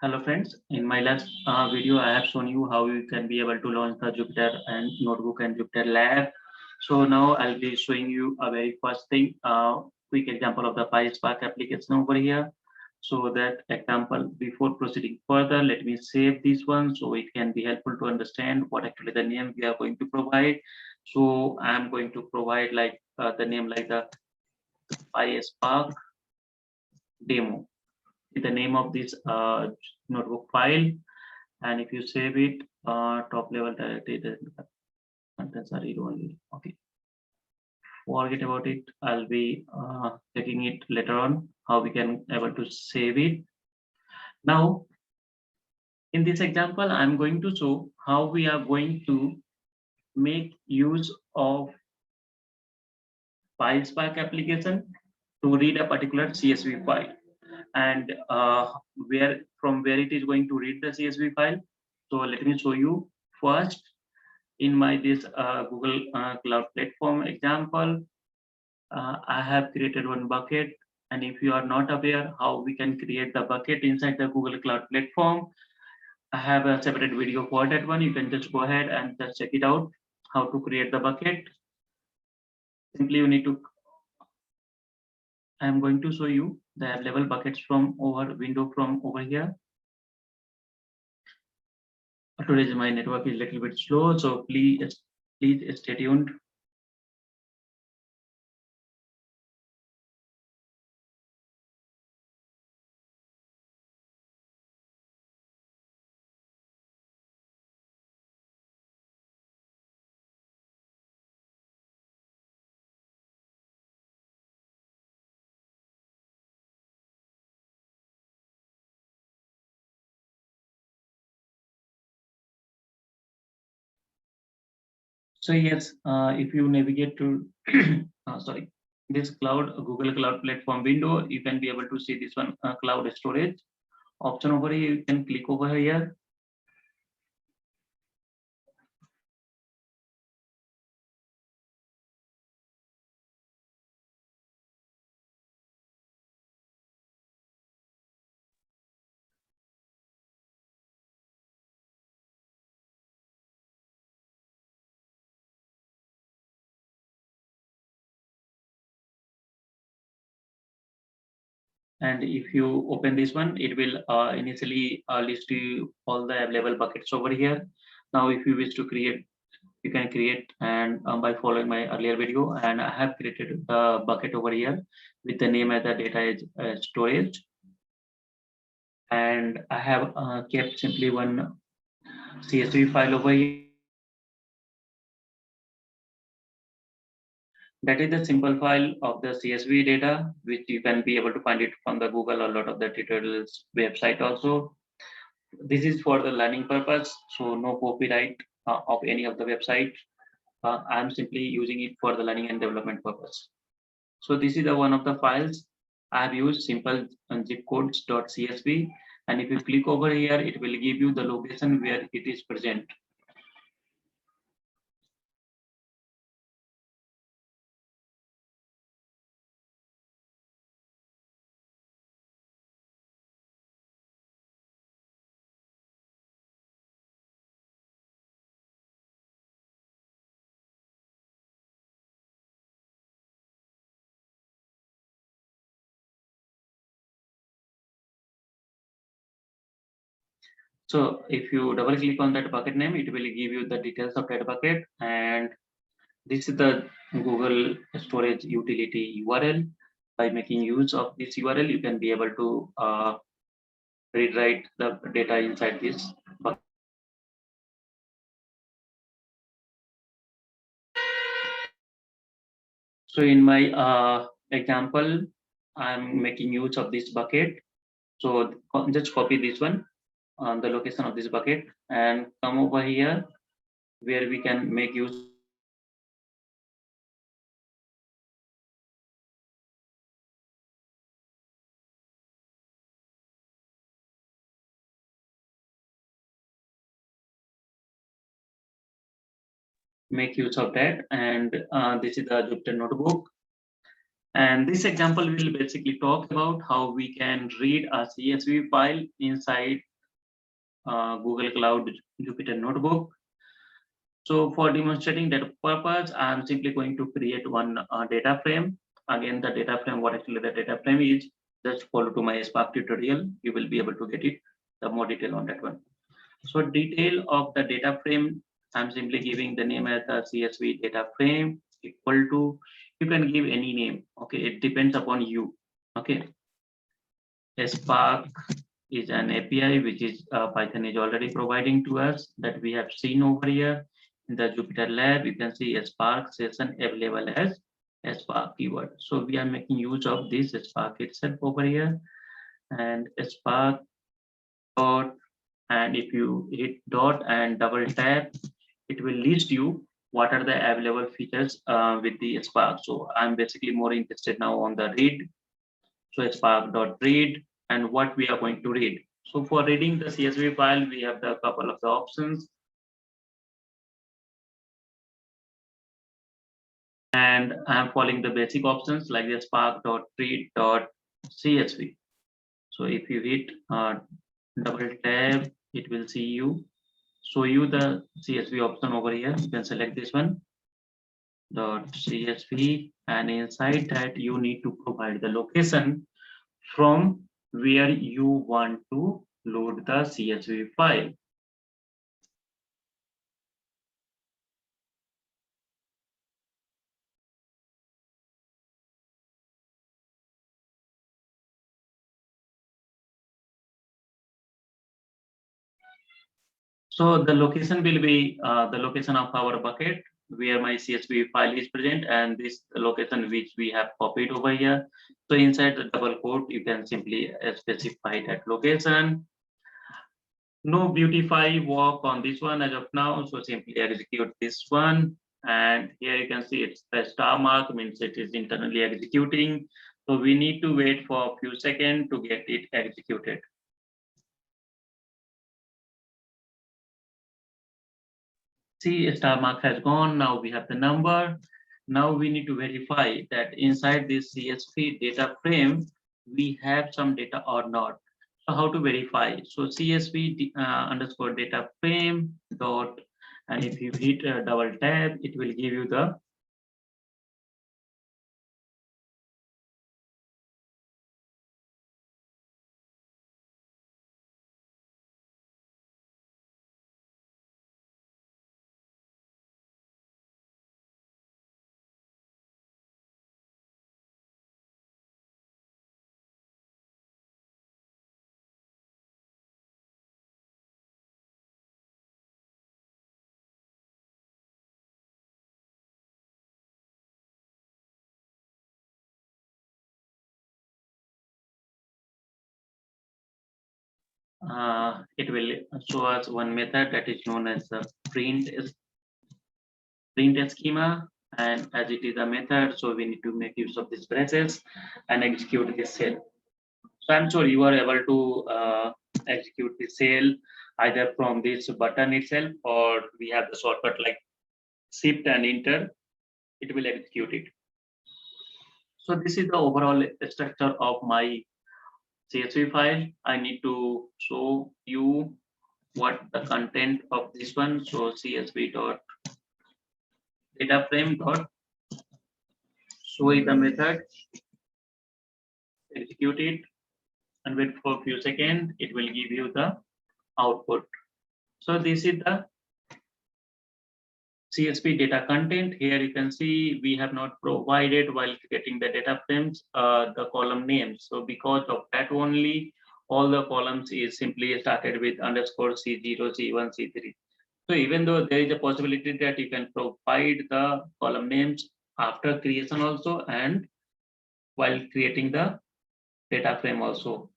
Hello friends, in my last video I have shown you how you can be able to launch the Jupyter and Notebook and Jupyter Lab. So now I'll be showing you a very first thing, quick example of the PySpark application over here. So that example, before proceeding further, let me save this one so it can be helpful to understand what actually the name we are going to provide. So I'm going to provide like the name like the PySpark demo, the name of this notebook file. And if you save it, top level directory, the contents are read only. Okay, forget about it. I'll be checking it later on how we can able to save it. Now in this example I'm going to show how we are going to make use of PySpark application to read a particular CSV file, and where from where it is going to read the CSV file. So let me show you first. In my this Google Cloud Platform example, I have created one bucket. And if you are not aware how we can create the bucket inside the Google Cloud Platform, I have a separate video for that one. You can just go ahead and just check it out, how to create the bucket. Simply you need to, I am going to show you the available buckets from over window from over here. Today my network is a little bit slow, so please stay tuned. So yes, if you navigate to sorry, this cloud Google Cloud Platform window, you can be able to see this one cloud storage option over here. You can click over here. And if you open this one, it will initially list you all the available buckets over here. Now, if you wish to create, you can create, and by following my earlier video, and I have created the bucket over here with the name as the data is storage, and I have kept simply one CSV file over here. That is the simple file of the CSV data, which you can be able to find it from the Google or a lot of the tutorials website also. This is for the learning purpose, so no copyright of any of the website. I'm simply using it for the learning and development purpose. So this is the one of the files I have used, simple zip codes.csv, and if you click over here, it will give you the location where it is present. So if you double click on that bucket name, it will give you the details of that bucket. And this is the Google storage utility URL. By making use of this URL, you can be able to read write the data inside this bucket. So in my example, I'm making use of this bucket. So just copy this one on the location of this bucket and come over here where we can make use of that. And this is the Jupyter notebook. And this example will basically talk about how we can read a CSV file inside Google Cloud Jupyter Notebook. So for demonstrating that purpose, I'm simply going to create one data frame. Again, the data frame, what actually the data frame is, just follow to my Spark tutorial. You will be able to get it, the more detail on that one. So detail of the data frame, I'm simply giving the name as the CSV data frame equal to, you can give any name. Okay, it depends upon you. Okay, Spark is an API which is Python is already providing to us, that we have seen over here in the Jupyter Lab. You can see a Spark session available as a Spark keyword. So we are making use of this Spark itself over here, and Spark dot, and if you hit dot and double tap, it will list you what are the available features with the Spark. So I'm basically more interested now on the read. So Spark dot read, and what we are going to read. So for reading the CSV file, we have the couple of the options. And I'm following the basic options like the spark.read.csv. So if you hit double tab, it will show you the CSV option over here. You can select this one, .csv, and inside that you need to provide the location from where you want to load the CSV file. So the location will be the location of our bucket where my CSV file is present, and this location which we have copied over here. So inside the double quote, you can simply specify that location. No beautify work on this one as of now, so simply execute this one. And here you can see it's the star mark, means it is internally executing. So we need to wait for a few seconds to get it executed. See, star mark has gone. Now we have the number. Now we need to verify that inside this CSV data frame, we have some data or not. So how to verify? So CSV underscore data frame dot, and if you hit double tab, it will give you the it will show us one method that is known as the print schema, and as it is a method, so we need to make use of this braces and execute this cell. So I'm sure you are able to execute the cell either from this button itself, or we have the shortcut like shift and enter, it will execute it. So this is the overall structure of my CSV file. I need to show you what the content of this one. So CSV dot data frame dot show is the method, execute it, and wait for a few seconds. It will give you the output. So this is the CSV data content. Here you can see we have not provided while getting the data frames the column names. So because of that only, all the columns is simply started with underscore C0, C1, C3. So even though there is a possibility that you can provide the column names after creation also, and while creating the data frame also.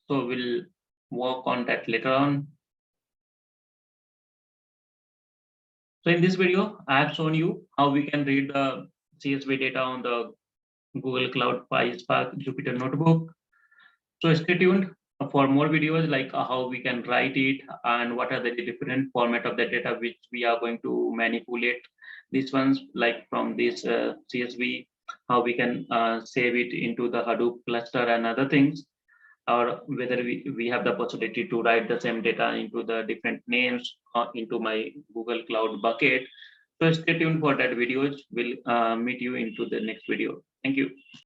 So we'll work on that later on. So in this video, I have shown you how we can read the CSV data on the Google Cloud PySpark Jupyter Notebook. So stay tuned for more videos like how we can write it and what are the different format of the data which we are going to manipulate. These ones like from this CSV, how we can save it into the Hadoop cluster and other things. or whether we have the possibility to write the same data into the different names into my Google Cloud bucket. So stay tuned for that videos. We'll meet you into the next video. Thank you.